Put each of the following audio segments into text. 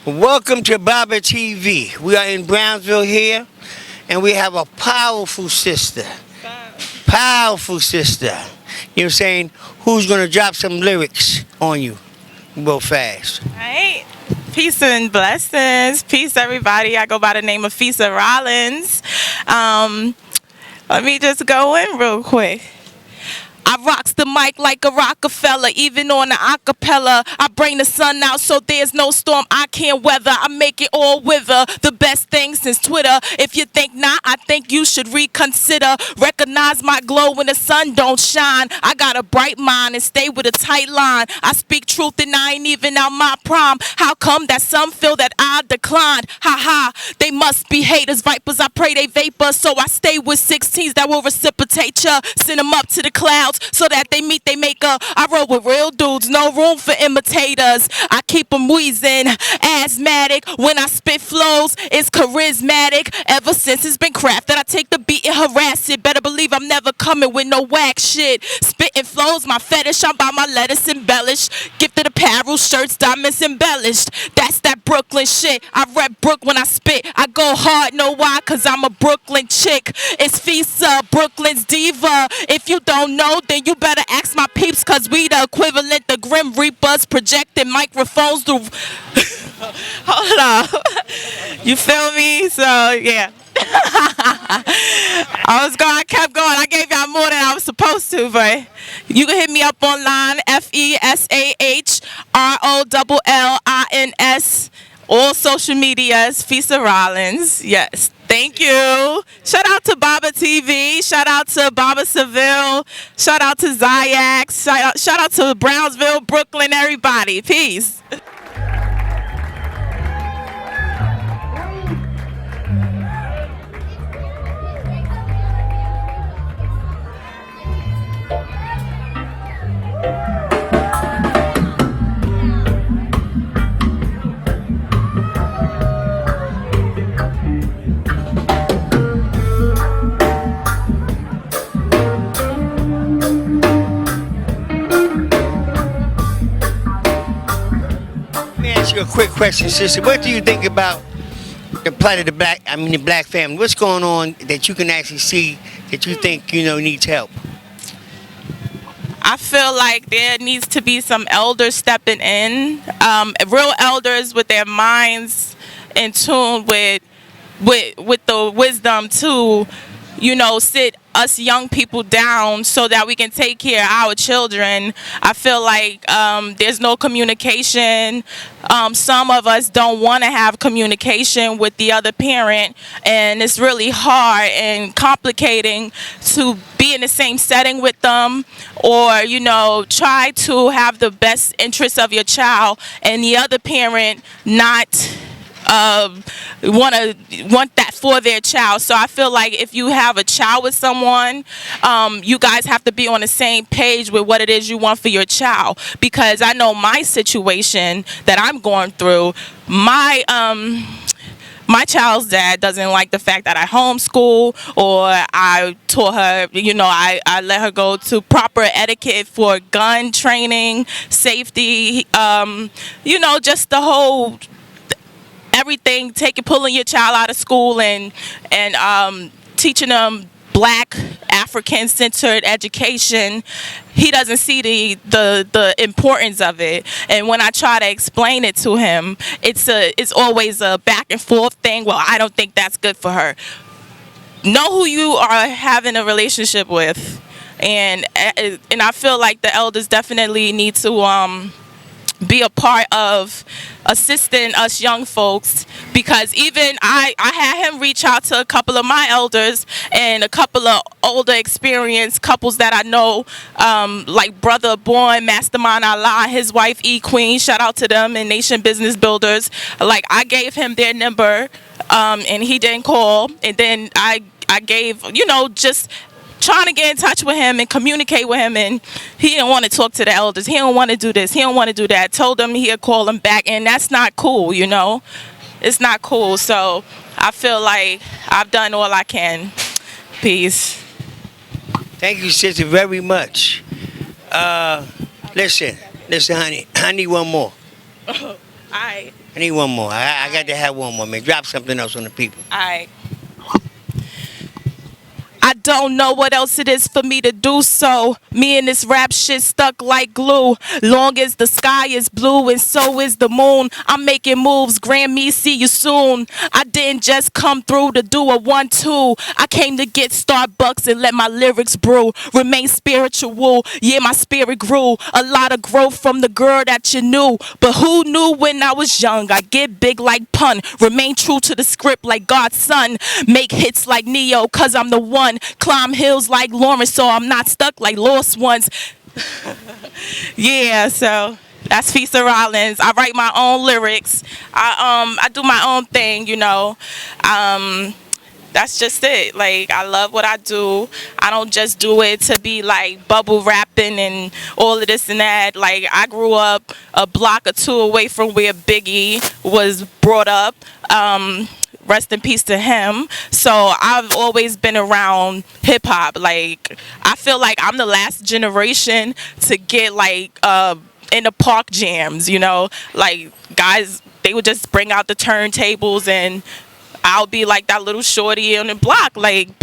Welcome to Baba TV. We are in Brownsville here, and we have a powerful sister. Powerful sister. You know what I'm saying? Who's going to drop some lyrics on you real fast. All right. Peace and blessings. Peace, everybody. I go by the name of Fesah Rollins. Let me just go in real quick. I rocks the mic like a Rockefeller, even on the acapella. I bring the sun out so there's no storm I can't weather. I make it all wither, the best thing since Twitter. If you think not, I think you should reconsider. Recognize my glow when the sun don't shine. I got a bright mind and stay with a tight line. I speak truth and I ain't even out my prime. How come that some feel that I declined? Ha ha, they must be haters, vipers. I pray they vapor, so I stay with 16s that will reciprocate ya. Send them up to the clouds so that they meet they maker. I roll with real dudes, no room for imitators. I keep them wheezing, asthmatic. When I spit flows, it's charismatic. Ever since it's been crafted, I take the beat and harass it. Better believe I'm never coming with no whack shit. Spitting flows, my fetish. I'm by my lettuce embellished. Gifted apparel, shirts, diamonds embellished. That's that Brooklyn shit. I rep Brook when I spit. I go hard, know why? Cause I'm a Brooklyn chick. It's Fesah, Brooklyn's diva. If you don't know, then you better ask my peeps, cause we the equivalent to Grim Reapers projecting microphones through. Hold on. You feel me? So, yeah. I kept going. I gave y'all more than I was supposed to, but you can hit me up online, FESAHROLLINS, all social medias, Fesah Rollins. Yes. Thank you. Shout out to Baba TV. Shout out to Baba Seville. Shout out to Zayax. Shout out to Brownsville, Brooklyn, everybody. Peace. Let me ask you a quick question, sister. What do you think about the plight of the black family? What's going on that you can actually see that you think, needs help? I feel like there needs to be some elders stepping in, real elders with their minds in tune with the wisdom to, sit us young people down so that we can take care of our children. I feel like there's no communication. Some of us don't want to have communication with the other parent, and it's really hard and complicating to be in the same setting with them, or try to have the best interests of your child and the other parent not want that for their child. So I feel like if you have a child with someone, you guys have to be on the same page with what it is you want for your child. Because I know my situation that I'm going through. My child's dad doesn't like the fact that I homeschool, or I taught her, I let her go to proper etiquette for gun training, safety, just the whole everything, pulling your child out of school and teaching them Black African-centered education. He doesn't see the importance of it, and when I try to explain it to him, it's always a back and forth thing. Well, I don't think that's good for her. Know who you are having a relationship with, and I feel like the elders definitely need to be a part of assisting us young folks, because even I had him reach out to a couple of my elders and a couple of older experienced couples that I know, like Brother Born, Mastermind Allah, his wife E Queen, shout out to them, and Nation Business Builders. Like, I gave him their number, and he didn't call, and then I gave, just trying to get in touch with him and communicate with him, and he didn't want to talk to the elders. He don't want to do this. He don't want to do that. Told him he'd call him back, and that's not cool, It's not cool. So I feel like I've done all I can. Peace. Thank you, sister, very much. Listen, honey. I need one more. I. I need one more. I got to have one more, man. Drop something else on the people. I. I don't know what else it is for me to do, so me and this rap shit stuck like glue. Long as the sky is blue and so is the moon, I'm making moves. Grammy, see you soon. I didn't just come through to do a 1-2. I came to get Starbucks and let my lyrics brew. Remain spiritual, yeah, my spirit grew. A lot of growth from the girl that you knew, but who knew when I was young? I get big like pun. Remain true to the script like God's son. Make hits like Neo, cause I'm the one. Climb hills like Lawrence, so I'm not stuck like lost ones. Yeah, so that's Fesah Rollins. I write my own lyrics. I do my own thing, you know. That's just it. Like, I love what I do. I don't just do it to be like bubble rapping and all of this and that. Like, I grew up a block or two away from where Biggie was brought up. Rest in peace to him. So I've always been around hip hop. Like, I feel like I'm the last generation to get like in the park jams, you know, like guys, they would just bring out the turntables and I'll be like that little shorty on the block, like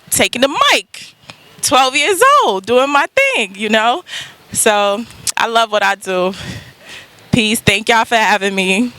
taking the mic, 12 years old, doing my thing, you know. So I love what I do. Peace. Thank y'all for having me.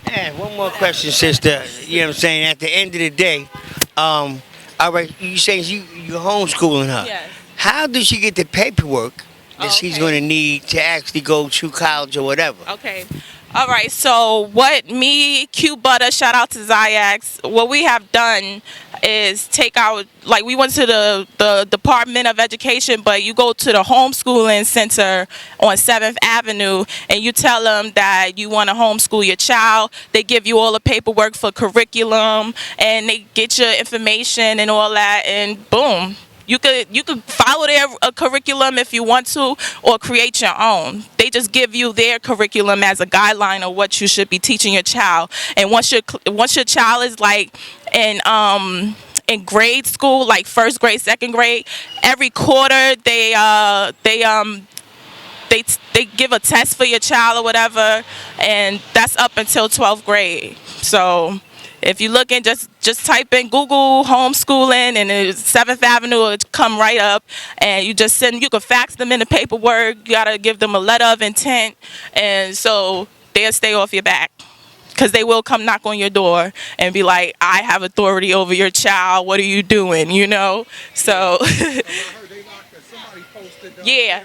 Yeah, one more question, sister. You know what I'm saying? At the end of the day, all right, you saying you homeschooling her. Yes. How does she get the paperwork that she's going to need to actually go to college or whatever? Okay. All right. So what me, Q Butter, shout out to Zayax, what we have done is take out, like, we went to the Department of Education, but you go to the homeschooling center on 7th Avenue and you tell them that you want to homeschool your child. They give you all the paperwork for curriculum and they get your information and all that, and boom. You could follow their curriculum if you want to, or create your own. They just give you their curriculum as a guideline of what you should be teaching your child. And once your child is like in grade school, like first grade, second grade, every quarter they give a test for your child or whatever, and that's up until 12th grade. So if you look in, just type in Google homeschooling and it's 7th Avenue, it'll come right up, and you can fax them in the paperwork. You gotta give them a letter of intent, and so they'll stay off your back. Because they will come knock on your door and be like, I have authority over your child. What are you doing? You know? So, yeah,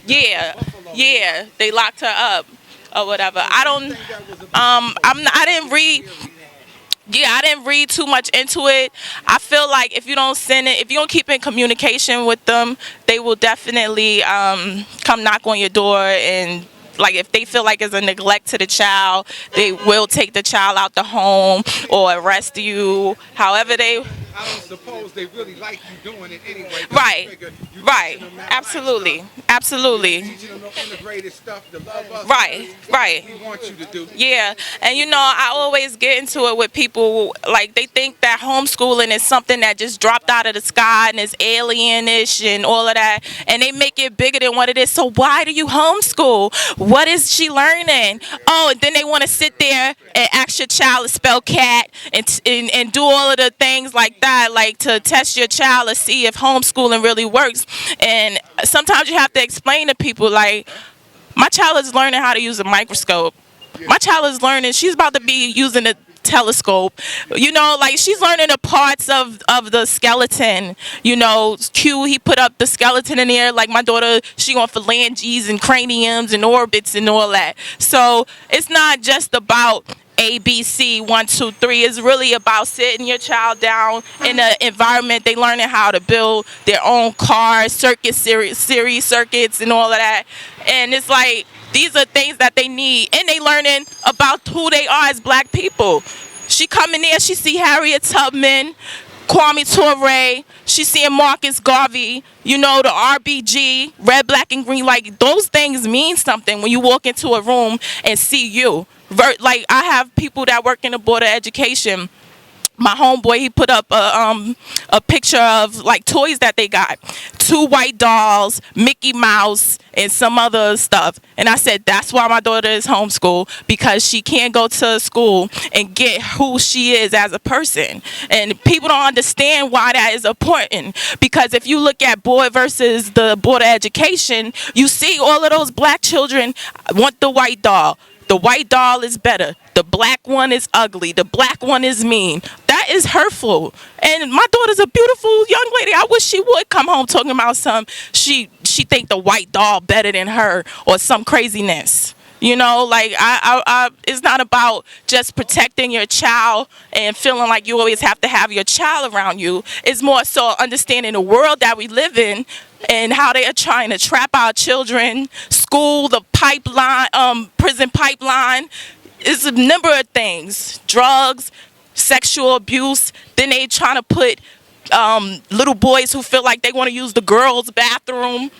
they locked her up or whatever. I didn't read. Yeah, I didn't read too much into it. I feel like if you don't keep in communication with them, they will definitely come knock on your door, and like if they feel like it's a neglect to the child, they will take the child out the home or arrest you. However they. I don't suppose they really like you doing it anyway. Right. Absolutely. Teaching them the integrated stuff, the love us. Right. We want you to do. Yeah, and you know, I always get into it with people, like they think that homeschooling is something that just dropped out of the sky and is alienish and all of that, and they make it bigger than what it is. So why do you homeschool? What is she learning? Oh, and then they want to sit there and ask your child to spell cat and do all of the things like that, like to test your child to see if homeschooling really works. And sometimes you have to explain to people, like, my child is learning how to use a microscope. My child is learning, she's about to be using a telescope. You know, like she's learning the parts of the skeleton. You know, Q, he put up the skeleton in there. Like my daughter, she going for phalanges and craniums and orbits and all that. So it's not just about ABC 1, 2, 3. It's really about sitting your child down in an environment. They learning how to build their own cars, series circuits and all of that. And it's like, these are things that they need, and they learning about who they are as black people. She come in there, she see Harriet Tubman, Kwame Ture, she seeing Marcus Garvey, you know, the RBG, red, black, and green. Like, those things mean something when you walk into a room and see you. Like, I have people that work in the Board of Education. my homeboy, he put up a picture of like toys that they got, 2 white dolls, Mickey Mouse, and some other stuff. And I said, that's why my daughter is homeschooled, because she can't go to school and get who she is as a person. And people don't understand why that is important, because if you look at board versus the board of education, you see all of those black children want the white doll. The white doll is better. The black one is ugly. The black one is mean. That is hurtful. And my daughter's a beautiful young lady. I wish she would come home talking about she think the white doll better than her or some craziness. You know, like it's not about just protecting your child and feeling like you always have to have your child around you. It's more so understanding the world that we live in and how they are trying to trap our children, school, the pipeline, prison pipeline. It's a number of things, drugs, sexual abuse. Then they trying to put little boys who feel like they want to use the girls' bathroom,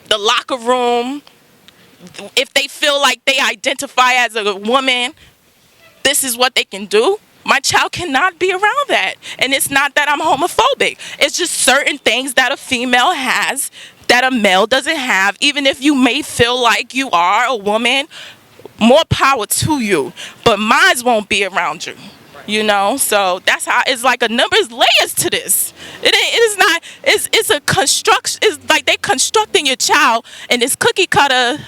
the locker room. If they feel like they identify as a woman, this is what they can do. My child cannot be around that. And it's not that I'm homophobic. It's just certain things that a female has that a male doesn't have. Even if you may feel like you are a woman, more power to you. But mine won't be around you. You know, so that's how it's like a number of layers to this. It is not. It's a construction. It's like they constructing your child in this cookie cutter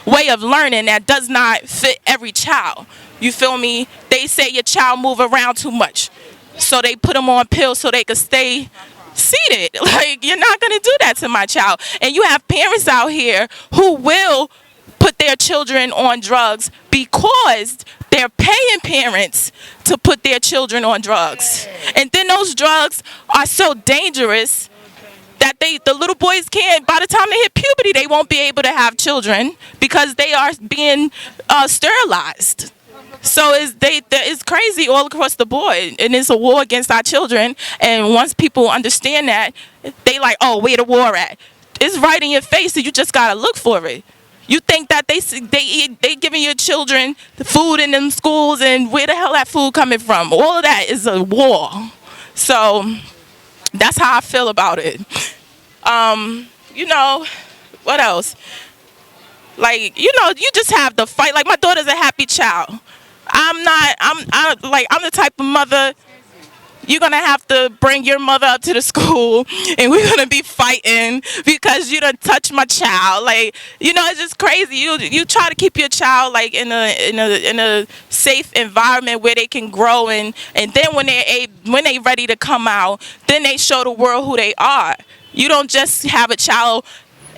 way of learning that does not fit every child. You feel me? They say your child move around too much, so they put them on pills so they could stay seated. Like, you're not gonna do that to my child. And you have parents out here who will put their children on drugs because they're paying parents to put their children on drugs. And then those drugs are so dangerous that the little boys can't, by the time they hit puberty, they won't be able to have children because they are being sterilized. So it's crazy all across the board, and it's a war against our children. And once people understand that, they like, oh, where the war at? It's right in your face, so you just gotta look for it. You think that they giving your children the food in them schools, and where the hell that food coming from? All of that is a war. So that's how I feel about it. You know, what else? Like, you know, you just have to fight. Like, my daughter's a happy child. I'm the type of mother. You're going to have to bring your mother up to the school, and we're going to be fighting because you done touched my child. Like, you know, it's just crazy. You try to keep your child, like, in a safe environment where they can grow, and then when they ready to come out, then they show the world who they are. You don't just have a child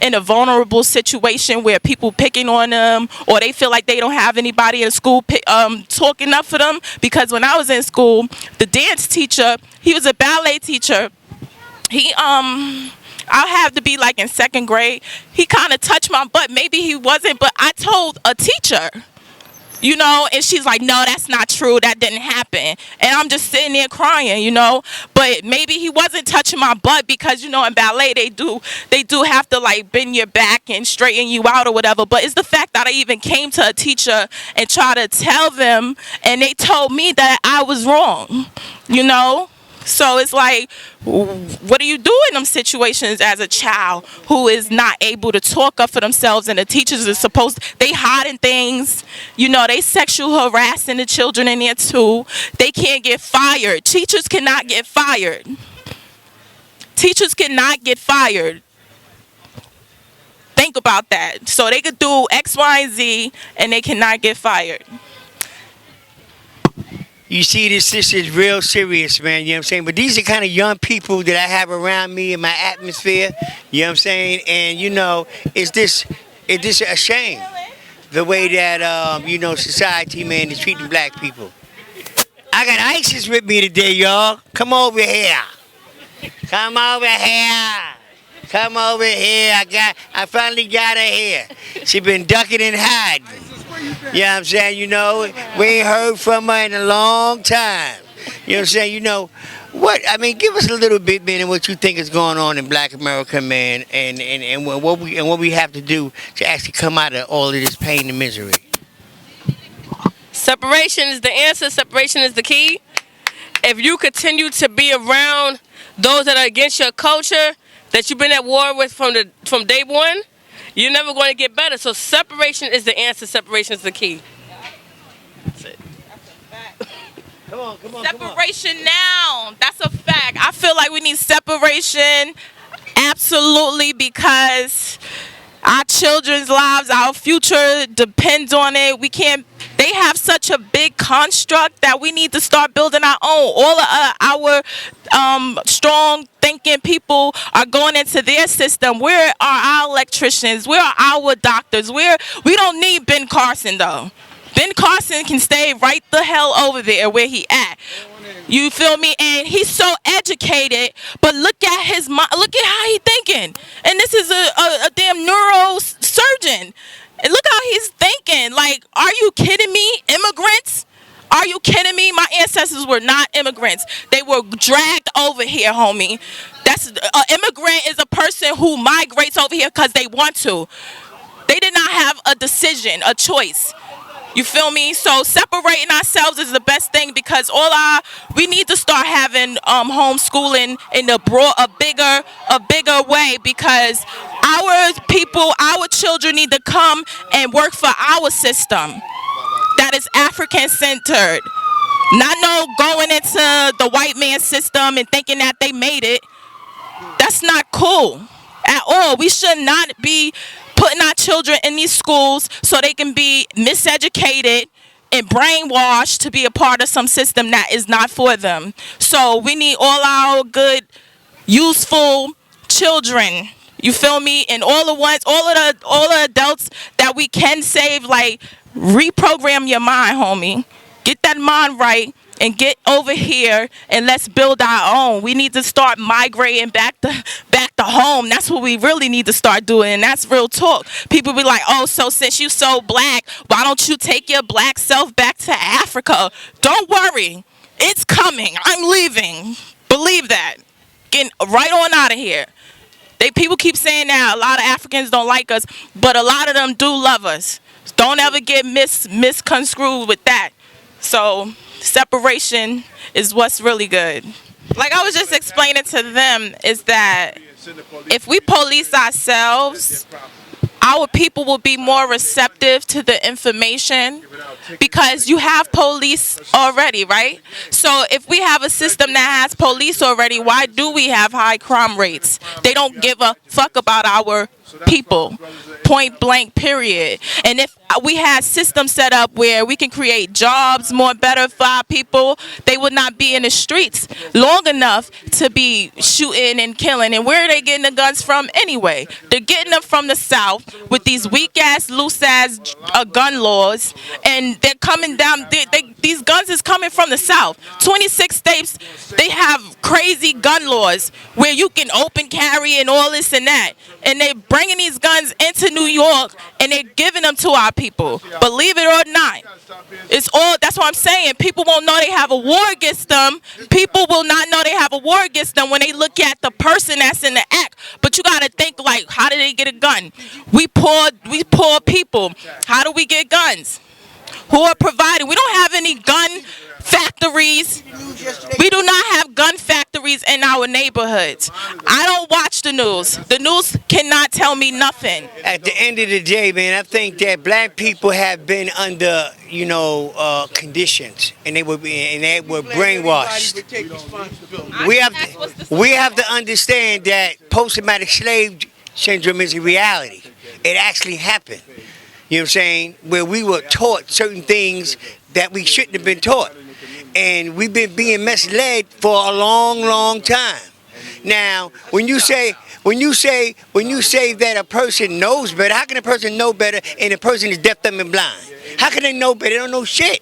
in a vulnerable situation where people picking on them, or they feel like they don't have anybody in school talking up for them. Because when I was in school, the dance teacher, he was a ballet teacher. I'll have to be like in 2nd grade. He kind of touched my butt. Maybe he wasn't, but I told a teacher. You know, and she's like, no, that's not true. That didn't happen. And I'm just sitting there crying, you know. But maybe he wasn't touching my butt because, you know, in ballet they do have to like bend your back and straighten you out or whatever. But it's the fact that I even came to a teacher and tried to tell them, and they told me that I was wrong, you know. So it's like, what do you do in them situations as a child who is not able to talk up for themselves, and the teachers are they hiding things, you know, they sexual harassing the children in there too. They can't get fired. Teachers cannot get fired. Teachers cannot get fired. Think about that. So they could do X, Y, and Z, and they cannot get fired. You see, this is real serious, man, you know what I'm saying? But these are kind of young people that I have around me in my atmosphere, you know what I'm saying? And, you know, it's this a shame, the way that, you know, society, man, is treating black people. I got ISIS with me today, y'all. Come over here. Come over here. Come over here. I finally got her here. She been ducking and hiding. You know what I'm saying? You know, we ain't heard from her in a long time. You know what I'm saying? You know, give us a little bit, man, of what you think is going on in Black America, man, and what we have to do to actually come out of all of this pain and misery. Separation is the answer. Separation is the key. if you continue to be around those that are against your culture, that you've been at war with from day one, you're never going to get better. So separation is the answer. Separation is the key. That's it. Come on. Separation now. That's a fact. I feel like we need separation. Absolutely, because our children's lives, our future depends on it. We can't. They have such a big construct that we need to start building our own. All of our strong thinking people are going into their system. Where are our electricians? Where are our doctors? We don't need Ben Carson though. Ben Carson can stay right the hell over there where he at. You feel me? And he's so educated, but look at his mind. Look at how he thinking. And this is a damn neurosurgeon. And look how he's thinking. Like, are you kidding me? Immigrants? Are you kidding me? My ancestors were not immigrants. They were dragged over here, homie. That's an immigrant is a person who migrates over here because they want to. They did not have a decision, a choice. You feel me? So separating ourselves is the best thing, because we need to start having homeschooling in a bigger way, because our people, our children need to come and work for our system that is African centered. Not going into the white man's system and thinking that they made it. That's not cool at all. We should not be putting our children in these schools so they can be miseducated and brainwashed to be a part of some system that is not for them. So we need all our good, useful children. You feel me? And all the adults that we can save, like, reprogram your mind, homie. Get that mind right and get over here and let's build our own. We need to start migrating back to home. That's what we really need to start doing, and that's real talk. People be like, oh, so since you so black, why don't you take your black self back to Africa? Don't worry. It's coming. I'm leaving. Believe that. Getting right on out of here. People keep saying that a lot of Africans don't like us, but a lot of them do love us. Don't ever get misconstrued with that. So separation is what's really good. Like I was just explaining to them, is that if we police ourselves, our people will be more receptive to the information, because you have police already, right? So if we have a system that has police already, why do we have high crime rates? They don't give a fuck about our people, point blank, period. And if we had systems set up where we can create jobs more better for our people, they would not be in the streets long enough to be shooting and killing. And where are they getting the guns from anyway? They're getting them from the South with these weak-ass, loose-ass gun laws, and they're coming down. These guns is coming from the South. 26 states, they have crazy gun laws where you can open carry and all this and that. And they're bringing these guns into New York, and they're giving them to our people. Believe it or not. It's all, that's what I'm saying. People won't know they have a war against them. People will not know they have a war against them when they look at the person that's in the act. But you got to think, like, how did they get a gun? We poor people. How do we get guns? Who are providing? We don't have any gun factories. We do not have gun factories in our neighborhoods. I don't watch the news. The news cannot tell me nothing. At the end of the day, man, I think that black people have been under, conditions, and they were brainwashed. We have to understand that post-traumatic slave syndrome is a reality. It actually happened. You know what I'm saying? Where we were taught certain things that we shouldn't have been taught. And we've been being misled for a long, long time. Now, when you say that a person knows better, how can a person know better and a person is deaf, dumb, and blind? How can they know better? They don't know shit.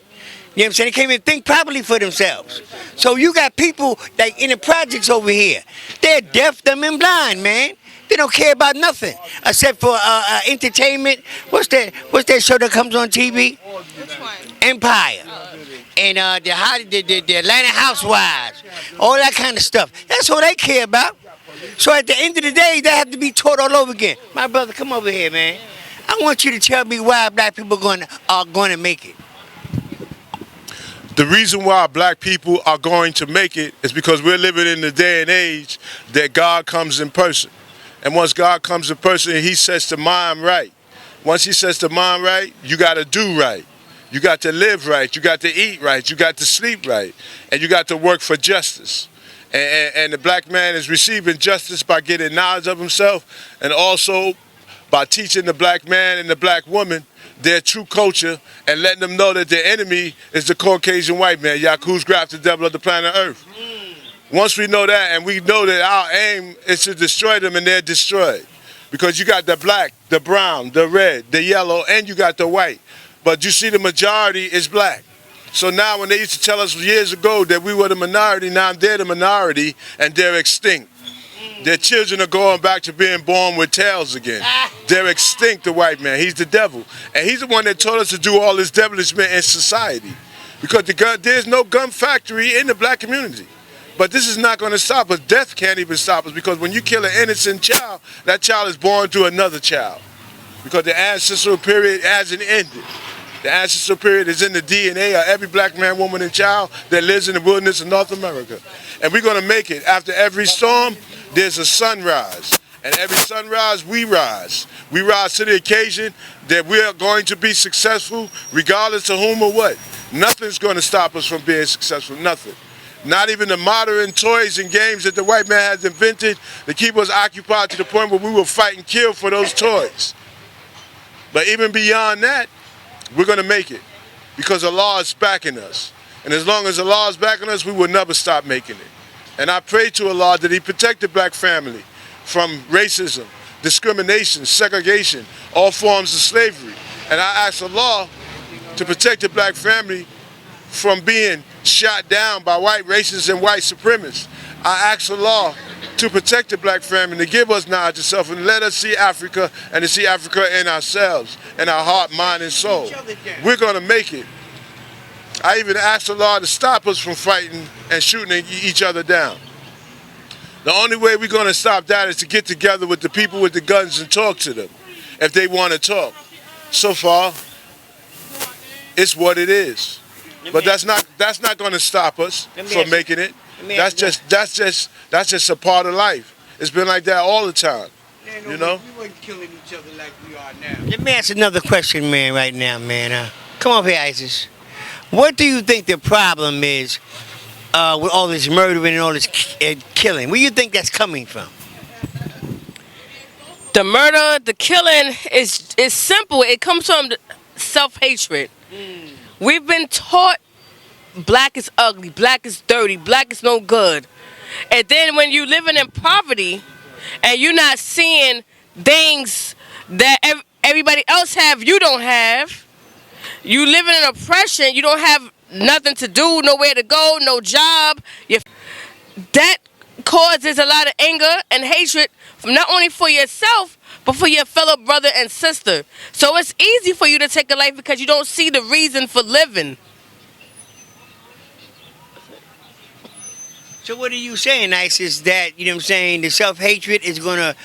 You know what I'm saying? They can't even think properly for themselves. So you got people like in the projects over here. They're deaf, dumb, and blind, man. They don't care about nothing except for entertainment. What's that show that comes on TV? Which one? Empire. And the Atlanta Housewives. All that kind of stuff. That's all they care about. So at the end of the day, they have to be taught all over again. My brother, come over here, man. I want you to tell me why black people are going to make it. The reason why black people are going to make it is because we're living in the day and age that God comes in person. And once God comes in person, he sets the mind right. Once he sets the mind right, you got to do right. You got to live right. You got to eat right. You got to sleep right. And you got to work for justice. And the black man is receiving justice by getting knowledge of himself, and also by teaching the black man and the black woman their true culture and letting them know that their enemy is the Caucasian white man, Yaku's the devil of the planet Earth. Once we know that, and we know that our aim is to destroy them, and they're destroyed. Because you got the black, the brown, the red, the yellow, and you got the white. But you see the majority is black. So now when they used to tell us years ago that we were the minority, now they're the minority and they're extinct. Their children are going back to being born with tails again. They're extinct, the white man. He's the devil. And he's the one that told us to do all this devilishment in society. Because there's no gun factory in the black community. But this is not going to stop us. Death can't even stop us, because when you kill an innocent child, that child is born to another child. Because the ancestral period hasn't ended. The ancestral period is in the DNA of every black man, woman, and child that lives in the wilderness of North America. And we're going to make it. After every storm, there's a sunrise. And every sunrise, we rise. We rise to the occasion that we are going to be successful regardless of whom or what. Nothing's going to stop us from being successful. Nothing. Not even the modern toys and games that the white man has invented to keep us occupied to the point where we will fight and kill for those toys. But even beyond that, we're going to make it, because Allah is backing us. And as long as Allah is backing us, we will never stop making it. And I pray to Allah that he protect the black family from racism, discrimination, segregation, all forms of slavery. And I ask Allah to protect the black family from being shot down by white racists and white supremacists. I ask Allah to protect the black family, to give us knowledge of self, and let us see Africa, and to see Africa in ourselves, in our heart, mind, and soul. We're going to make it. I even asked Allah to stop us from fighting and shooting each other down. The only way we're going to stop that is to get together with the people with the guns and talk to them, if they want to talk. So far, it's what it is. But that's not going to stop us from making it. That's just a part of life. It's been like that all the time. You know? We weren't killing each other like we are now. Let me ask another question, man, right now, man. Come up here, Isis. What do you think the problem is with all this murdering and all this killing? Where do you think that's coming from? The murder, the killing is simple. It comes from self-hatred. We've been taught black is ugly, black is dirty, black is no good. And then when you're living in poverty and you're not seeing things that everybody else have, you don't have. You live in oppression, you don't have nothing to do, nowhere to go, no job. That causes a lot of anger and hatred, not only for yourself, but for your fellow brother and sister. So it's easy for you to take a life because you don't see the reason for living. So what are you saying, Isis, that, you know what I'm saying, the self-hatred is going to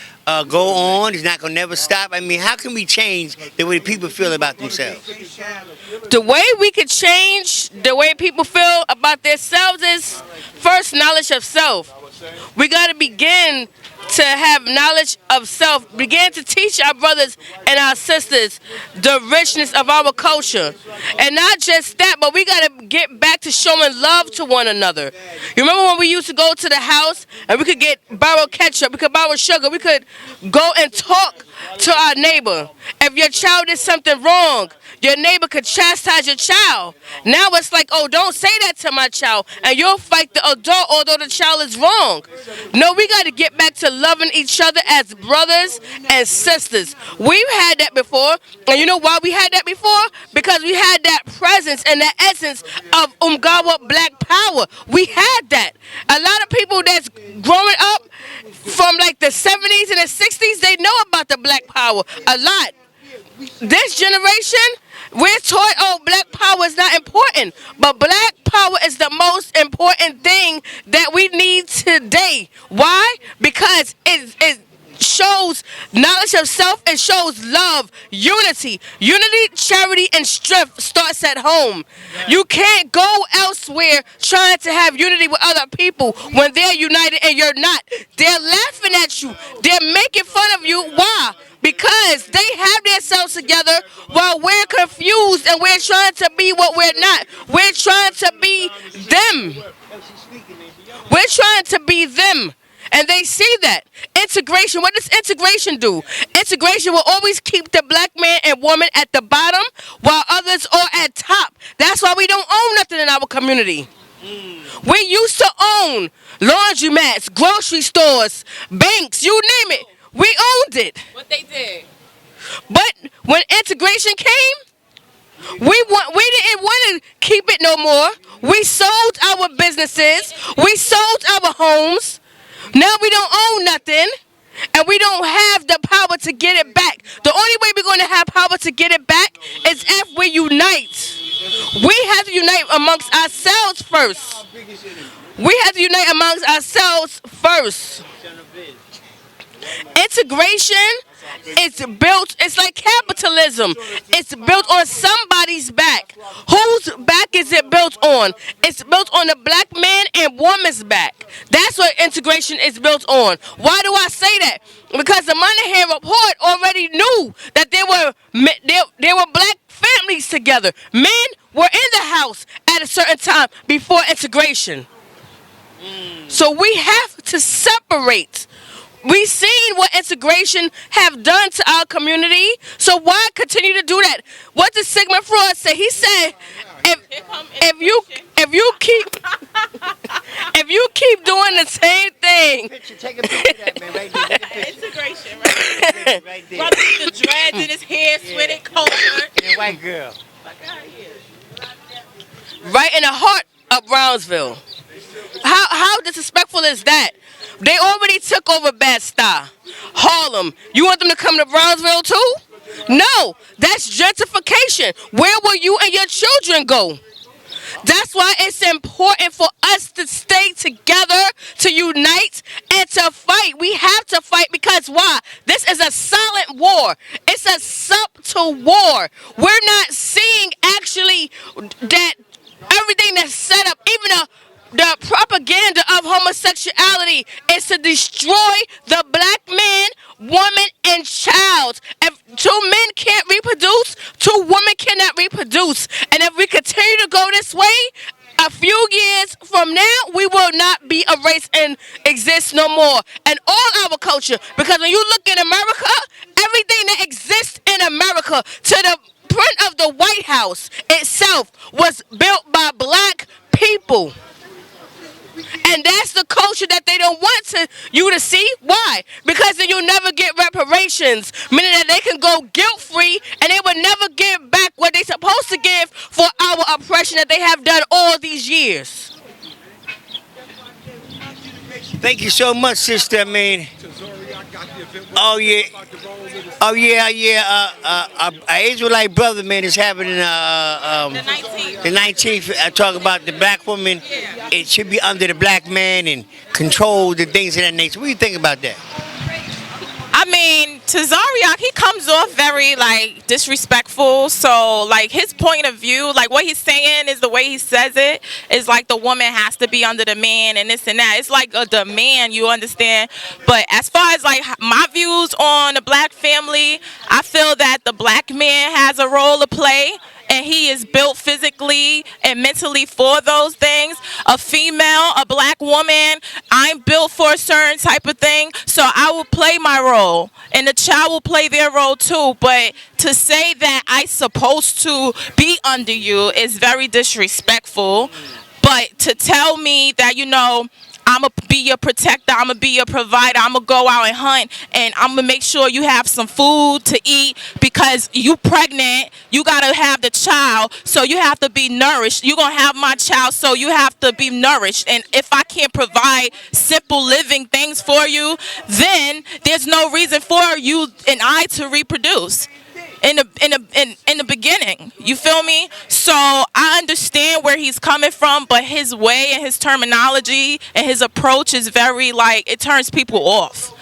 go on, it's not going to never stop? I mean, how can we change the way people feel about themselves? The way we could change the way people feel about themselves is first knowledge of self. We got to begin to have knowledge of self, begin to teach our brothers and our sisters the richness of our culture. And not just that, but we got to get back to showing love to one another. You remember when we used to go to the house and we could get borrowed ketchup, we could borrow sugar, we could go and talk to our neighbor. If your child did something wrong, your neighbor could chastise your child. Now it's like, oh, don't say that to my child, and you'll fight the adult although the child is wrong. No, we got to get back to loving each other as brothers and sisters. We've had that before, and you know why we had that before? Because we had that presence and that essence of Umgawa Black Power. We had that. A lot of people that's growing up from like the 70s and the 60s, they know about the Black Power a lot. This generation, we're taught, oh, black power is not important. But black power is the most important thing that we need today. Why? Because it shows knowledge of self and shows love, unity. Unity, charity, and strength starts at home. You can't go elsewhere trying to have unity with other people when they're united and you're not. They're laughing at you. They're making fun of you. Why? Because they have themselves together while we're confused and we're trying to be what we're not. We're trying to be them. We're trying to be them. And they see that. Integration, what does integration do? Integration will always keep the black man and woman at the bottom while others are at top. That's why we don't own nothing in our community. We used to own laundromats, grocery stores, banks, you name it. We owned it. What they did. But when integration came, we didn't want to keep it no more. We sold our businesses. We sold our homes. Now we don't own nothing, and we don't have the power to get it back. The only way we're going to have power to get it back is if we unite. We have to unite amongst ourselves first. We have to unite amongst ourselves first. Integration is built, it's like capitalism. It's built on somebody's back. Whose back is it built on? It's built on the black man and woman's back. That's what integration is built on. Why do I say that? Because the Monahan report already knew that there were black families together. Men were in the house at a certain time before integration. So we have to separate. We've seen what integration have done to our community, so why continue to do that? What did Sigmund Freud say? He said, if you keep doing the same thing, Take a picture of that, man, right there. Take a picture. Integration, right? Right there. Brother with the dreads in his hair, sweating cold. And a white girl. right in the heart of Brownsville. How disrespectful is that? They already took over Bed-Stuy, Harlem. You want them to come to Brownsville too? No, that's gentrification. Where will you and your children go? That's why it's important for us to stay together, to unite, and to fight. We have to fight because why? This is a silent war. It's a subtle war. We're not seeing actually that everything that's set up, even the propaganda of homosexuality is to destroy the black man, woman, and child. If two men can't reproduce, two women cannot reproduce. And if we continue to go this way, a few years from now, we will not be a race and exist no more. And all our culture, because when you look in America, everything that exists in America, to the print of the White House itself, was built by black people. And that's the culture that they don't want you to see. Why? Because then you'll never get reparations, meaning that they can go guilt-free and they will never give back what they're supposed to give for our oppression that they have done all these years. Thank you so much, sister. I mean, oh yeah. Our Israelite brother, man, is having The 19th. the 19th. I talk about the black woman. It should be under the black man and control the things of that nature. What do you think about that? I mean, Tazariak, he comes off very, like, disrespectful. So, like, his point of view, like, what he's saying is the way he says it is like the woman has to be under the man and this and that. It's like a demand, you understand? But as far as, like, my views on the black family, I feel that the black man has a role to play. And he is built physically and mentally for those things. A female, a black woman, I'm built for a certain type of thing. So I will play my role. And the child will play their role too. But to say that I'm supposed to be under you is very disrespectful. But to tell me that, you know, I'm going to be your protector, I'm going to be your provider, I'm going to go out and hunt, and I'm going to make sure you have some food to eat because you pregnant, you got to have the child, so you have to be nourished. You're going to have my child, so you have to be nourished. And if I can't provide simple living things for you, then there's no reason for you and I to reproduce. In the beginning, you feel me? So I understand where he's coming from, but his way and his terminology and his approach is very, like, it turns people off.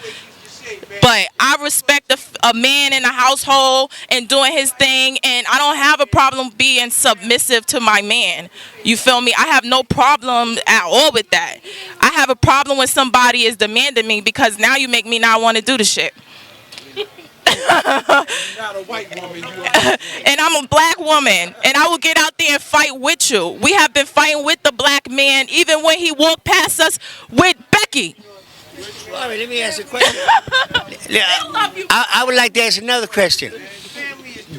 But I respect a man in the household and doing his thing, and I don't have a problem being submissive to my man. You feel me? I have no problem at all with that. I have a problem when somebody is demanding me, because now you make me not want to do the shit. Not a white woman, you are. And I'm a black woman, and I will get out there and fight with you. We have been fighting with the black man even when he walked past us with Becky. All right, let me ask you a question. I would like to ask another question.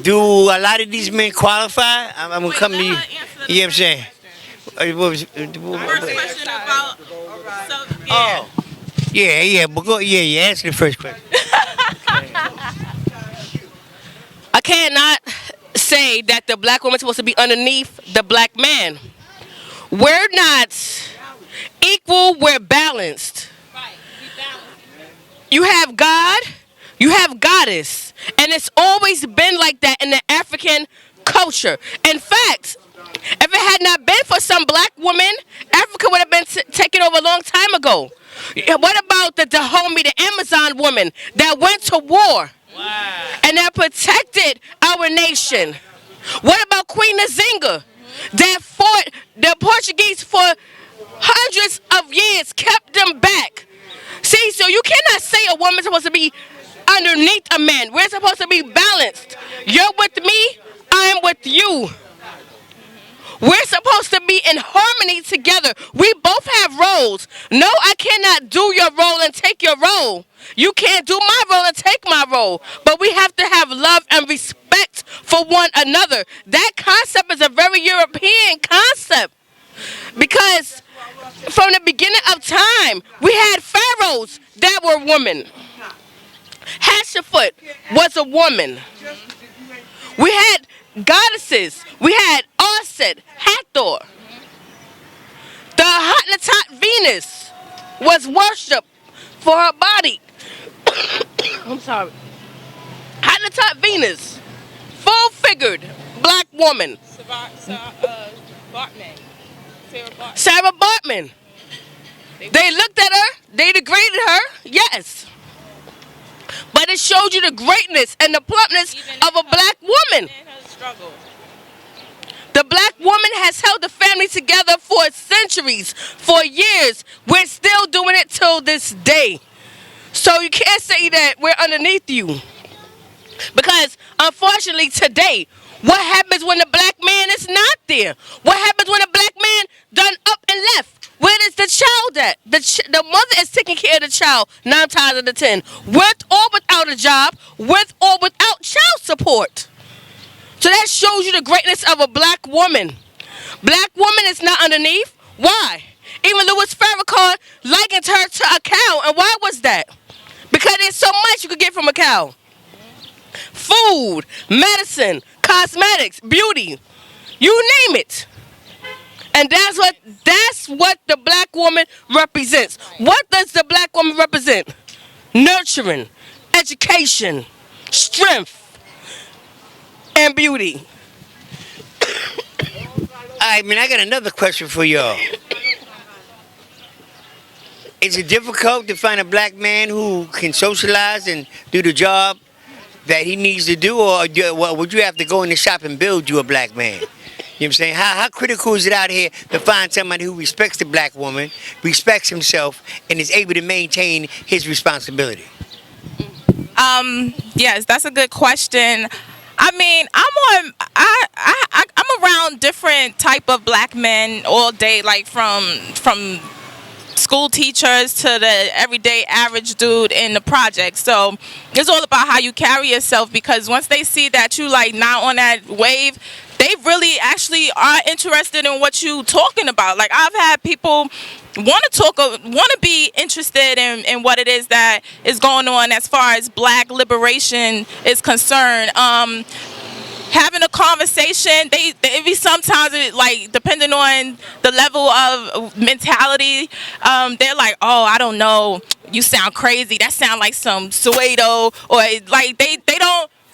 Do a lot of these men qualify? I'm going to come to you. You know what I'm saying? Question about, Oh, yeah, but go, yeah, answer the first question. I cannot say that the black woman is supposed to be underneath the black man. We're not equal, we're balanced. You have God, you have goddess, and it's always been like that in the African culture. In fact, if it had not been for some black women, Africa would have been taken over a long time ago. What about the Dahomey, the Amazon woman that went to war? Wow. And that protected our nation? What about Queen Nzinga that fought the Portuguese for hundreds of years, kept them back? See, so you cannot say a woman's supposed to be underneath a man. We're supposed to be balanced. You're with me, I'm with you. We're supposed to be in harmony together. We both have roles. No, I cannot do your role and take your role. You can't do my role and take my role. But we have to have love and respect for one another. That concept is a very European concept. Because from the beginning of time, we had pharaohs that were women. Hatshepsut was a woman. We had goddesses. We had Auset, Hathor. The Hottentot Venus was worshipped for her body. I'm sorry. Hottentot Venus, full-figured black woman. Sarah Bartman. They looked at her, they degraded her, yes. But it showed you the greatness and the plumpness of a black woman. The black woman has held the family together for centuries, for years. We're still doing it till this day. So you can't say that we're underneath you. Because unfortunately today, what happens when the black man is not there? What happens when a black man done up and left? Where is the child at? The mother is taking care of the child 9 times out of 10. With or without a job, with or without child support. So that shows you the greatness of a black woman. Black woman is not underneath. Why? Even Louis Farrakhan likened her to a cow. And why was that? Because there's so much you could get from a cow. Food, medicine, cosmetics, beauty, you name it. And that's what the black woman represents. What does the black woman represent? Nurturing, education, strength, and beauty. All right, man, I got another question for y'all. Is it difficult to find a black man who can socialize and do the job that he needs to do, or would you have to go in the shop and build you a black man? You know what I'm saying? How critical is it out here to find somebody who respects the black woman, respects himself, and is able to maintain his responsibility? Yes, that's a good question. I mean, I'm around different type of black men all day, like from school teachers to the everyday average dude in the project. So it's all about how you carry yourself, because once they see that you like not on that wave, they really actually are interested in what you talking about. Like, I've had people want to be interested in what it is that is going on as far as black liberation is concerned. Having a conversation, they be sometimes, like, depending on the level of mentality, they're like, oh, I don't know, you sound crazy, that sound like some pseudo, or like they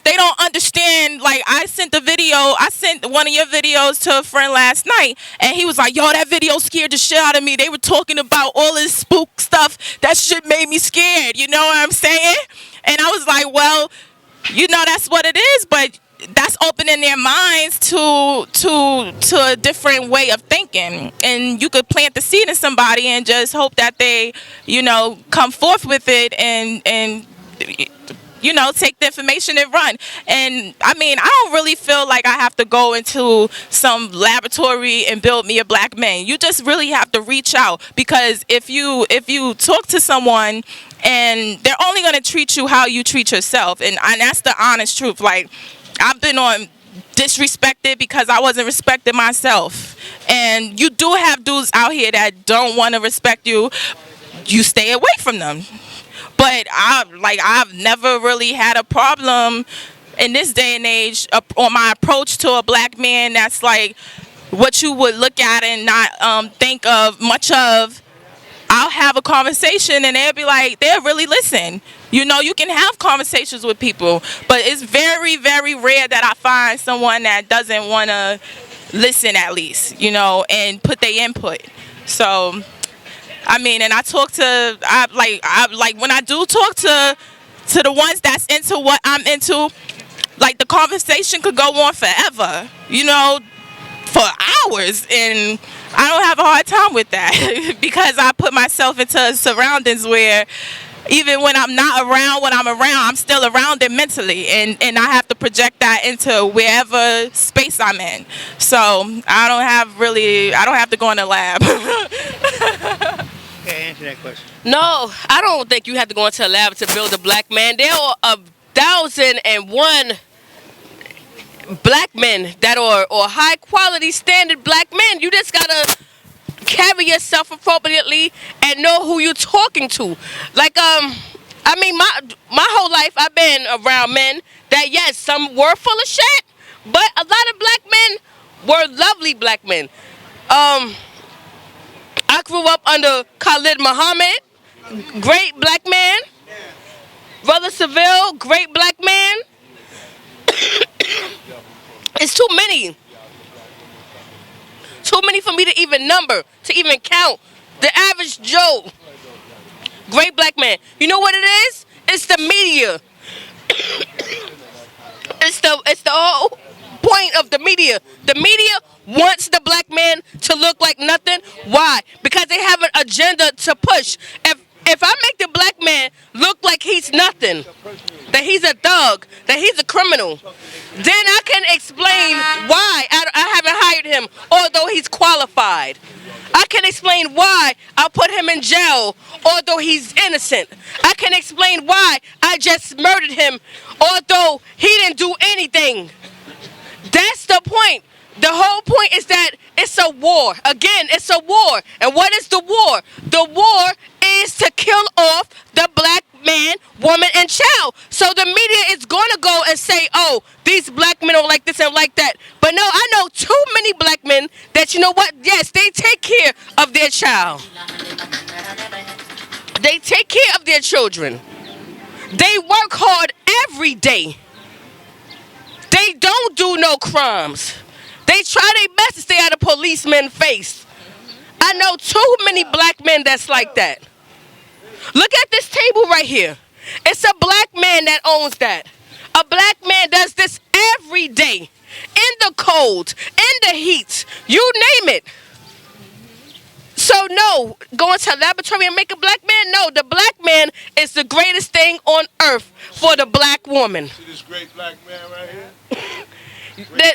they don't understand. Like, I sent one of your videos to a friend last night, and he was like, yo, that video scared the shit out of me. They were talking about all this spook stuff. That shit made me scared. You know what I'm saying? And I was like, well, that's what it is, but that's opening their minds to a different way of thinking. And you could plant the seed in somebody and just hope that they, come forth with it and take the information and run. And I mean, I don't really feel like I have to go into some laboratory and build me a black man. You just really have to reach out, because if you talk to someone and they're only going to treat you how you treat yourself, and that's the honest truth. Like, I've been on disrespected because I wasn't respecting myself. And you do have dudes out here that don't want to respect you. You stay away from them. But I've never really had a problem in this day and age on my approach to a black man that's like what you would look at and not think of much of. I'll have a conversation and they'll really listen. You can have conversations with people, but it's very, very rare that I find someone that doesn't want to listen, at least, and put their input. So, I mean, and when I do talk to the ones that's into what I'm into, like, the conversation could go on forever, for hours, and I don't have a hard time with that because I put myself into surroundings where even when I'm not around what I'm around, I'm still around it mentally, and I have to project that into wherever space I'm in. So I don't have to go in the lab. Okay, answer that question. No, I don't think you have to go into a lab to build a black man. There are 1,001 black men that are high quality standard black men. You just gotta carry yourself appropriately and know who you're talking to. Like, I mean, my whole life I've been around men that, yes, some were full of shit, but a lot of black men were lovely black men. I grew up under Khalid Muhammad, great black man. Brother Seville, great black man. It's too many. Too many for me to even number, to even count. The average Joe, great black man. You know what it is? It's the media. It's the whole point of the media. The media wants the black man to look like nothing. Why? Because they have an agenda to push. If I make the black man look like he's nothing, that he's a thug, that he's a criminal, then I can explain why I haven't hired him, although he's qualified. I can explain why I put him in jail, although he's innocent. I can explain why I just murdered him, although he didn't do anything. That's the point. The whole point is that it's a war. Again, it's a war. And what is the war? The war is to kill off the black man, woman, and child. So the media is going to go and say, oh, these black men are like this and like that. But no, I know too many black men that, you know what, yes, they take care of their child. They take care of their children. They work hard every day. They don't do no crimes. They try their best to stay out of policemen's face. I know too many black men that's like that. Look at this table right here. It's a black man that owns that. A black man does this every day. In the cold, in the heat, you name it. So no, going to a laboratory and make a black man? No, the black man is the greatest thing on earth for the black woman. See this great black man right here?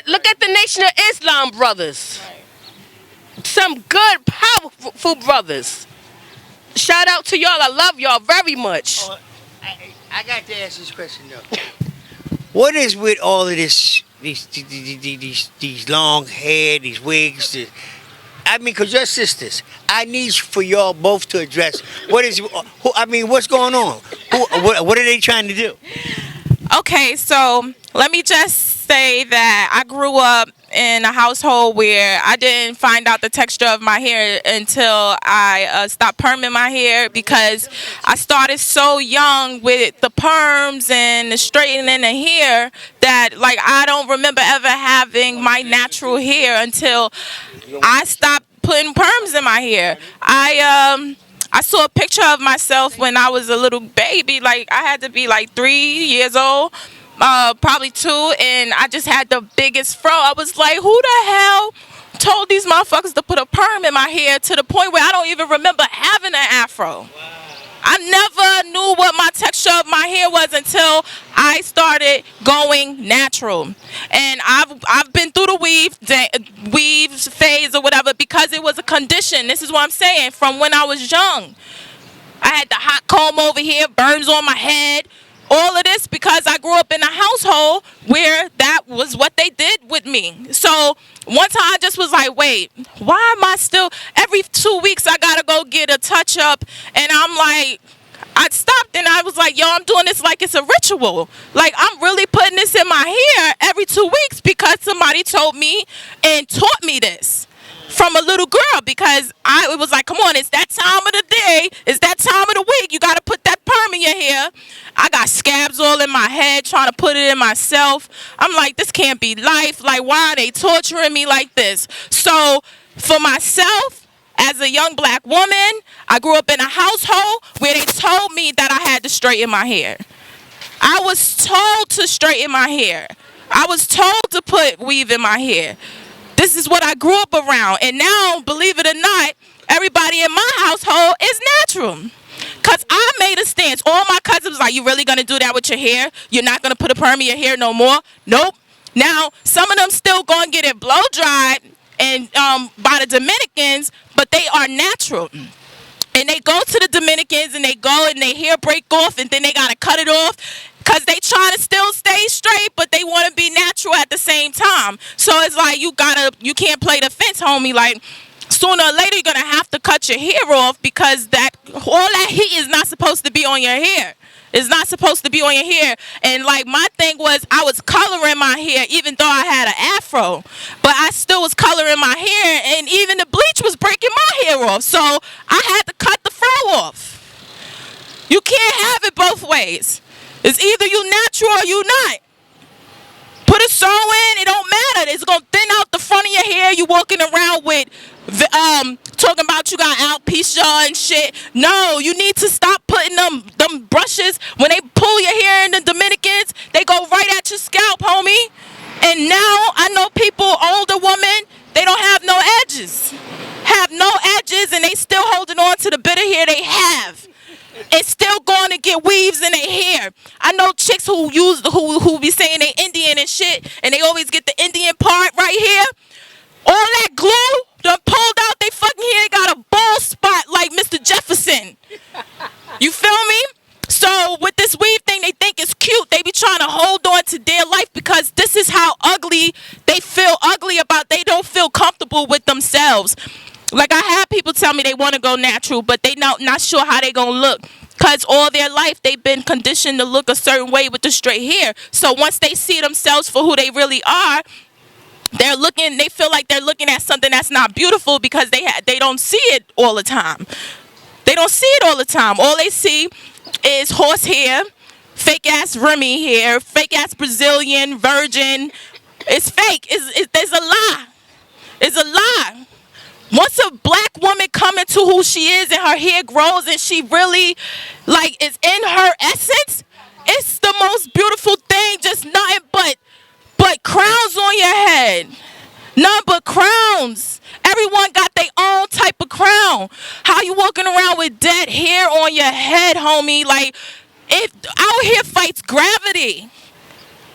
Look at the Nation of Islam brothers. Some good, powerful brothers. Shout out to y'all. I love y'all very much. Oh, I got to ask this question though. What is with all of this? These long hair, these wigs. I mean, cause you're sisters. I need for y'all both to address what's going on? What are they trying to do? Okay, so let me just say that I grew up in a household where I didn't find out the texture of my hair until I stopped perming my hair, because I started so young with the perms and the straightening the hair that, like, I don't remember ever having my natural hair until I stopped putting perms in my hair. I saw a picture of myself when I was a little baby. Like, I had to be like 3 years old, probably 2, and I just had the biggest fro. I was like, who the hell told these motherfuckers to put a perm in my hair, to the point where I don't even remember having an afro. I never knew what my texture of my hair was until I started going natural. And I've been through the weaves phase or whatever, because it was a condition. This is what I'm saying, from when I was young. I had the hot comb over here, burns on my head, all of this because I grew up in a household where that was what they did with me. So one time I just was like, wait, why am I still, every 2 weeks I gotta go get a touch up, and I'm like, I stopped and I was like, yo, I'm doing this like it's a ritual. Like, I'm really putting this in my hair every 2 weeks because somebody told me and taught me this from a little girl, because it was like, come on, it's that time of the day, it's that time of the week, you got to put that perm in your hair. I got scabs all in my head trying to put it in myself. I'm like, this can't be life. Like, why are they torturing me like this? So for myself, as a young black woman, I grew up in a household where they told me that I had to straighten my hair. I was told to straighten my hair. I was told to put weave in my hair. This is what I grew up around. And now, believe it or not, everybody in my household is natural. Because I made a stance. All my cousins was like, you really going to do that with your hair? You're not going to put a perm in your hair no more? Nope. Now, some of them still going to get it blow dried and by the Dominicans, but they are natural. And they go to the Dominicans and they go and their hair break off, and then they got to cut it off because they trying to still stay straight, but they want to be natural at the same time. So it's like, you can't play the fence, homie. Like, sooner or later, you're going to have to cut your hair off, because all that heat is not supposed to be on your hair. It's not supposed to be on your hair. And like, my thing was, I was coloring my hair even though I had an afro, but I still was coloring my hair, and even the bleach was breaking my hair off. So I had to cut the fro off. You can't have it both ways. It's either you natural or you not. Put a sew in, it don't matter. It's gonna thin out the front of your hair. You walking around with talking about you got alopecia and shit. No, you need to stop putting them brushes. When they pull your hair in the Dominicans, they go right at your scalp, homie. And now I know people, older women, they don't have no edges. Have no edges, and they still holding on to the bit of hair they have. It's still going to get weaves in their hair. I know chicks who be saying they Indian and shit, and they always get the Indian part right here. All that glue done pulled out they fucking hair. They got a bald spot like Mr. Jefferson. You feel me? So with this weave thing, they think it's cute. They be trying to hold on to their life because this is how ugly they feel ugly about. They don't feel comfortable with themselves. Like, I have people tell me they want to go natural, but they not sure how they gonna look, because all their life they've been conditioned to look a certain way with the straight hair. So once they see themselves for who they really are, they feel like they're looking at something that's not beautiful, because they don't see it all the time. They don't see it all the time. All they see is horse hair, fake ass Remy hair, fake ass Brazilian virgin. It's fake. There's a lie. It's a lie. Once a black woman come into who she is and her hair grows and she really, like, is in her essence, it's the most beautiful thing. Just nothing but crowns on your head. None but crowns. Everyone got their own type of crown. How you walking around with dead hair on your head, homie? Like, if our hair fights gravity.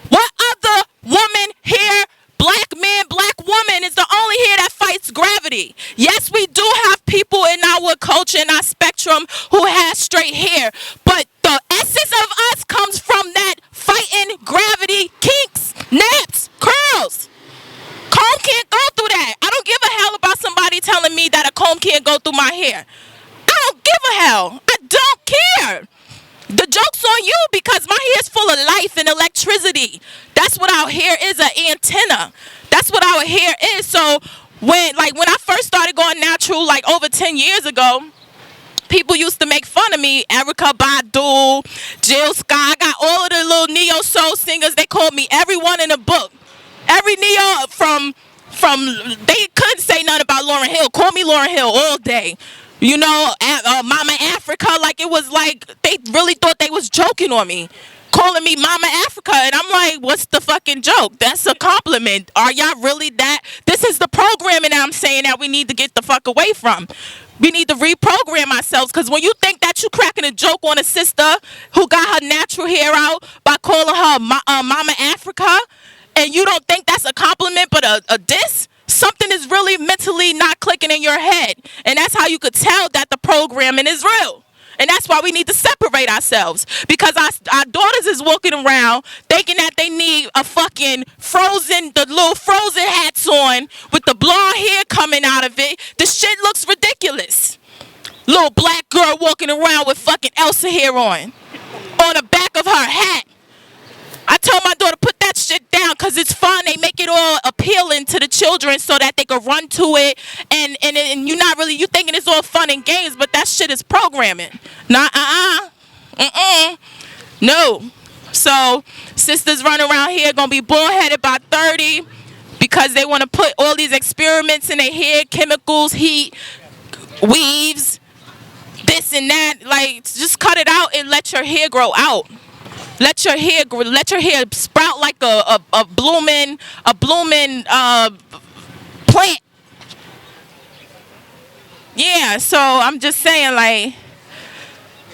What other woman hair, black man, black woman, is the only hair that fights gravity? Yes, we do have people in our culture, in our spectrum, who has straight hair, but the essence of us comes from that fighting gravity, kinks, naps, curls. Comb can't go through that. I don't give a hell about somebody telling me that a comb can't go through my hair. I don't give a hell. I don't care. The joke's on you because my hair is full of life and electricity. That's what our hair is, an antenna. That's what our hair is. So when I first started going natural, like over 10 years ago, people used to make fun of me. Erykah Badu, Jill Scott. I got all of the little neo soul singers. They called me everyone in the book. Every neo from they couldn't say nothing about Lauryn Hill. Call me Lauryn Hill all day. You know, Mama Africa. Like it was like they really thought they was joking on me, calling me Mama Africa, and I'm like, what's the fucking joke? That's a compliment. Are y'all really that? This is the programming that I'm saying that we need to get the fuck away from. We need to reprogram ourselves, because when you think that you cracking a joke on a sister who got her natural hair out by calling her Mama Africa, and you don't think that's a compliment but a diss, something is really mentally not clicking in your head. And that's how you could tell that the programming is real. And that's why we need to separate ourselves, because our daughters is walking around thinking that they need a fucking the little frozen hats on with the blonde hair coming out of it. The shit looks ridiculous. Little black girl walking around with fucking Elsa hair on the back of her hat. I told my daughter, put that shit down, because it's fun. They make it all appealing to the children so that they can run to it. And you thinking it's all fun and games, but that shit is programming. No. So sisters run around here going to be bullheaded by 30 because they want to put all these experiments in their hair, chemicals, heat, weaves, this and that. Like, just cut it out and let your hair grow out. Let your hair sprout like a blooming plant. Yeah, so I'm just saying, like,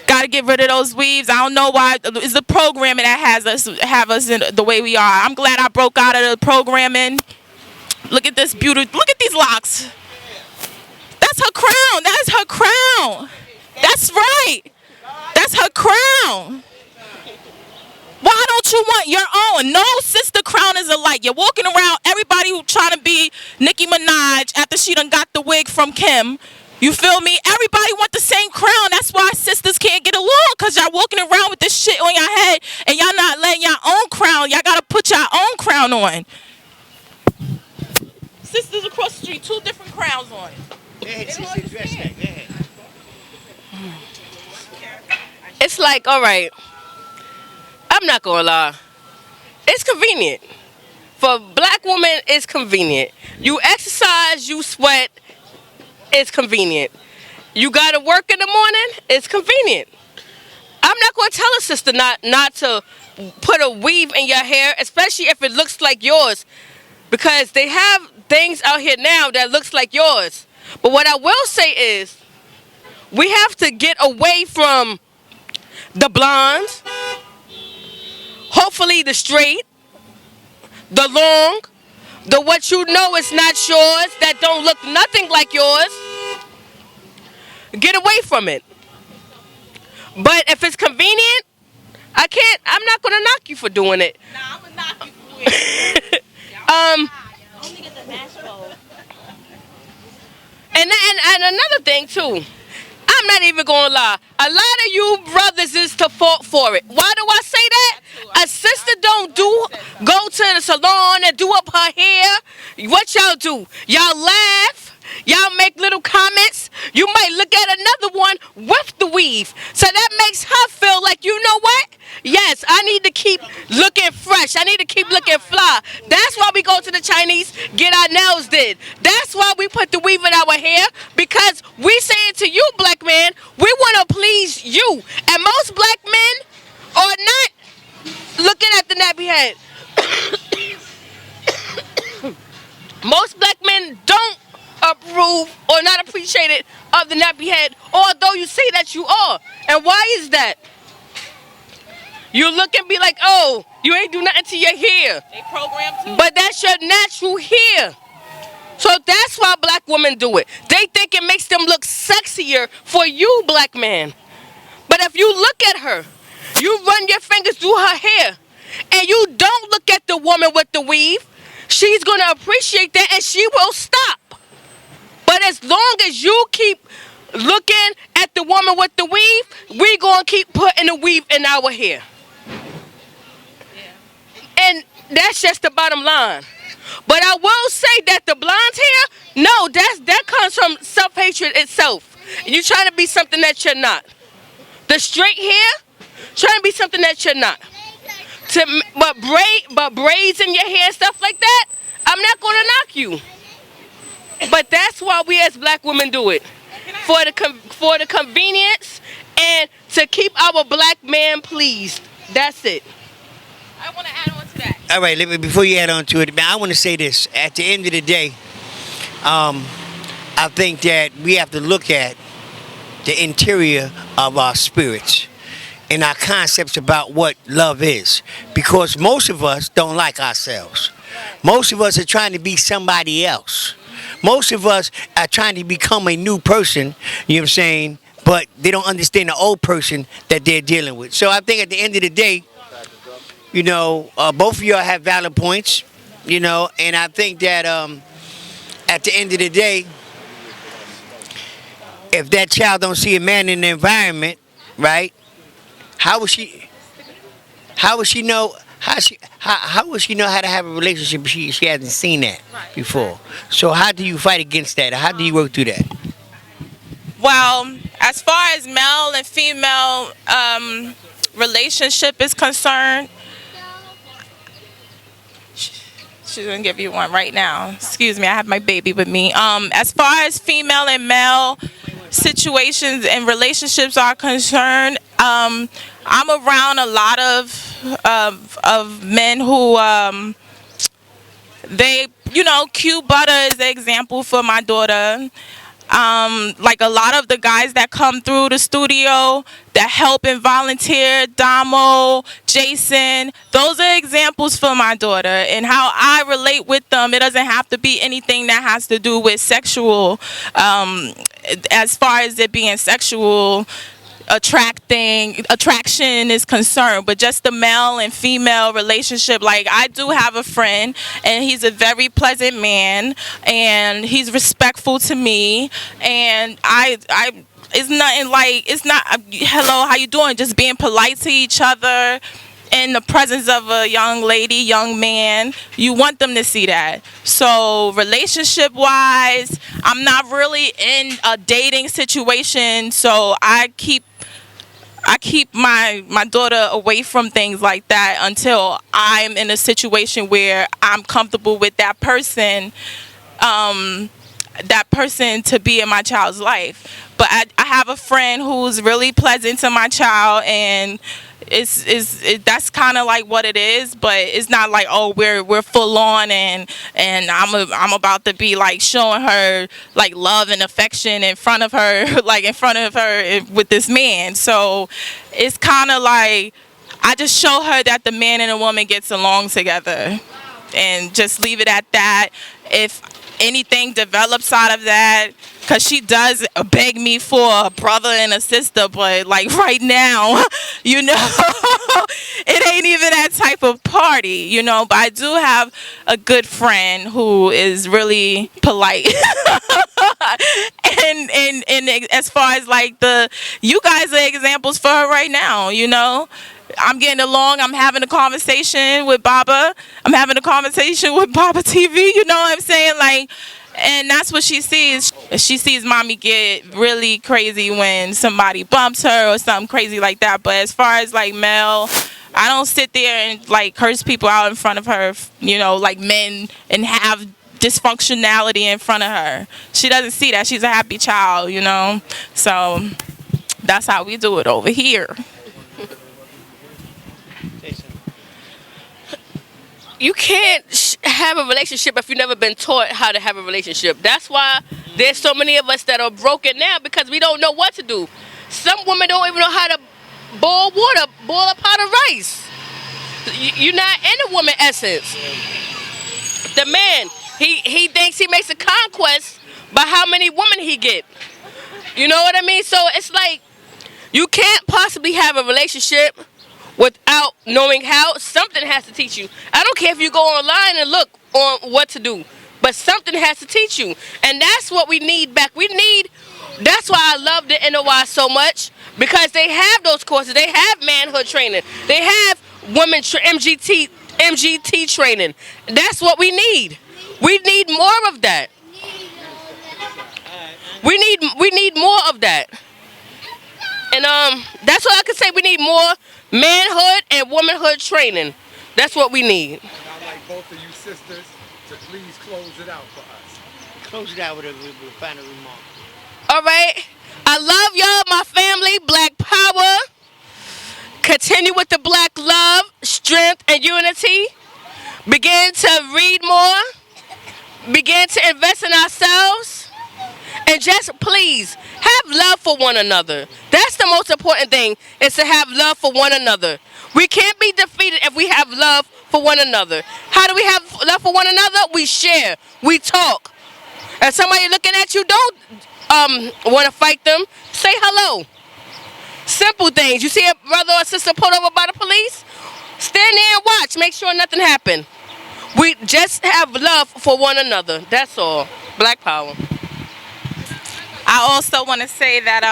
gotta get rid of those weaves. I don't know why. It's the programming that have us in the way we are. I'm glad I broke out of the programming. Look at this beauty. Look at these locks. That's her crown. That is her crown. That's right. That's her crown. Why don't you want your own? No sister crown is alike. You're walking around, everybody who trying to be Nicki Minaj after she done got the wig from Kim. You feel me? Everybody want the same crown. That's why sisters can't get along, because y'all walking around with this shit on your head and y'all not letting your own crown. Y'all got to put your own crown on. Sisters across the street, 2 different crowns on. It's like, all right, I'm not gonna lie, it's convenient. For black women, it's convenient. You exercise, you sweat, it's convenient. You gotta work in the morning, it's convenient. I'm not gonna tell a sister not to put a weave in your hair, especially if it looks like yours, because they have things out here now that looks like yours. But what I will say is, we have to get away from the blondes, hopefully the straight, the long, the what you know is not yours, that don't look nothing like yours. Get away from it. But if it's convenient, I'm not gonna knock you for doing it. Nah, I'm gonna knock you for it. Only get the Nashville. And another thing too, I'm not even gonna lie. A lot of you brothers is to fault for it. Why do I say that? A sister don't go to the salon and do up her hair. What y'all do? Y'all laugh. Y'all make little comments. You might look at another one with the weave. So that makes her feel like, you know what? Yes, I need to keep looking fresh. I need to keep looking fly. That's why we go to the Chinese, get our nails did. That's why we put the weave in our hair, because we saying to you, black man, we want to please you. And most black men are not looking at the nappy head. Most black men don't approve or not appreciate it of the nappy head, although you say that you are. And why is that? You look and be like, oh, you ain't do nothing to your hair. They program too. But that's your natural hair. So that's why black women do it. They think it makes them look sexier for you, black man. But if you look at her, you run your fingers through her hair, and you don't look at the woman with the weave, she's going to appreciate that and she will stop. But as long as you keep looking at the woman with the weave, we gonna keep putting the weave in our hair. And that's just the bottom line. But I will say that the blonde hair, no, that comes from self-hatred itself. You're trying to be something that you're not. The straight hair, trying to be something that you're not. But braids in your hair, stuff like that, I'm not gonna knock you. But that's why we as black women do it. For the convenience and to keep our black man pleased. That's it. I want to add on to that. All right, before you add on to it, man, I want to say this. At the end of the day, I think that we have to look at the interior of our spirits and our concepts about what love is. Because most of us don't like ourselves. Most of us are trying to be somebody else. Most of us are trying to become a new person, you know what I'm saying, but they don't understand the old person that they're dealing with. So I think at the end of the day, you know, both of y'all have valid points, you know, and I think that at the end of the day, if that child don't see a man in the environment, right, how would she know how to have a relationship if she hasn't seen that before? So how do you fight against that? How do you work through that? Well, as far as male and female relationship is concerned, she's gonna give you one right now. Excuse me, I have my baby with me. As far as female and male situations and relationships are concerned, I'm around a lot of men who they, you know, Q Butter is the example for my daughter. Like a lot of the guys that come through the studio that help and volunteer, Damo, Jason, those are examples for my daughter and how I relate with them. It doesn't have to be anything that has to do with sexual, as far as it being sexual attraction is concerned, but just the male and female relationship. Like, I do have a friend and he's a very pleasant man and he's respectful to me, and I it's nothing like, it's not hello, how you doing, just being polite to each other in the presence of a young lady, young man. You want them to see that. So relationship wise, I'm not really in a dating situation, so I keep my daughter away from things like that until I'm in a situation where I'm comfortable with that person to be in my child's life. But I have a friend who's really pleasant to my child, and that's kind of like what it is, but it's not like, oh, we're full on and I'm about to be like showing her like love and affection in front of her with this man. So it's kind of like I just show her that the man and the woman gets along together and just leave it at that. If anything develops out of that, because she does beg me for a brother and a sister, but like right now, you know, it ain't even that type of party, you know. But I do have a good friend who is really polite. and as far as like you guys are examples for her right now, you know. I'm getting along. I'm having a conversation with Baba. I'm having a conversation with Baba TV. You know what I'm saying? Like, and that's what she sees. She sees mommy get really crazy when somebody bumps her or something crazy like that. But as far as like Mel, I don't sit there and like curse people out in front of her, you know, like men, and have dysfunctionality in front of her. She doesn't see that. She's a happy child, you know. So that's how we do it over here. You can't have a relationship if you've never been taught how to have a relationship. That's why there's so many of us that are broken now, because we don't know what to do. Some women don't even know how to boil water, boil a pot of rice. You're not in a woman essence. The man, he thinks he makes a conquest by how many women he get. You know what I mean? So it's like, you can't possibly have a relationship without knowing how. Something has to teach you. I don't care if you go online and look on what to do, but something has to teach you. And that's what we need back. That's that's why I love the NOI so much, because they have those courses. They have manhood training. They have women MGT training. That's what we need. We need more of that. We need more of that. And that's what I can say. We need more manhood and womanhood training. That's what we need. And I'd like both of you sisters to please close it out for us. Close it out with a final remark. All right. I love y'all, my family. Black power. Continue with the black love, strength, and unity. Begin to read more. Begin to invest in ourselves. And just please have love for one another. That's the most important thing, is to have love for one another. We can't be defeated if we have love for one another. How do we have love for one another? We share. We talk. If somebody looking at you, don't want to fight them. Say hello. Simple things. You see a brother or sister pulled over by the police? Stand there and watch. Make sure nothing happened. We just have love for one another. That's all. Black power. I also want to say that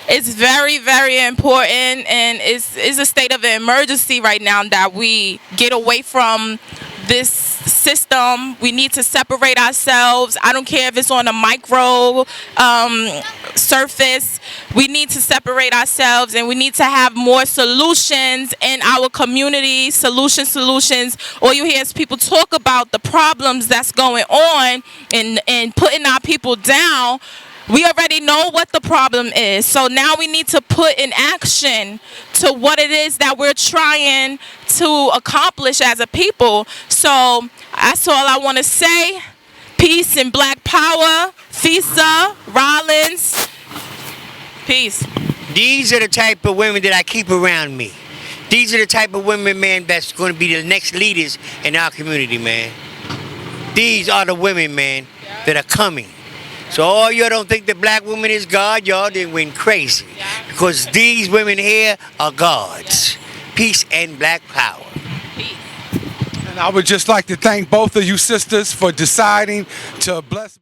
it's very, very important, and it's a state of emergency right now that we get away from this system. We need to separate ourselves. I don't care if it's on a micro surface. We need to separate ourselves, and we need to have more solutions in our community. Solutions. All you hear is people talk about the problems that's going on and putting our people down. We already know what the problem is. So now we need to put in action to what it is that we're trying to accomplish as a people. So that's all I want to say. Peace and black power. Fesah, Rollins. Peace. These are the type of women that I keep around me. These are the type of women, man, that's going to be the next leaders in our community, man. These are the women, man, that are coming. So all y'all don't think the black woman is God, y'all then went crazy. Because these women here are gods. Peace and black power. And I would just like to thank both of you sisters for deciding to bless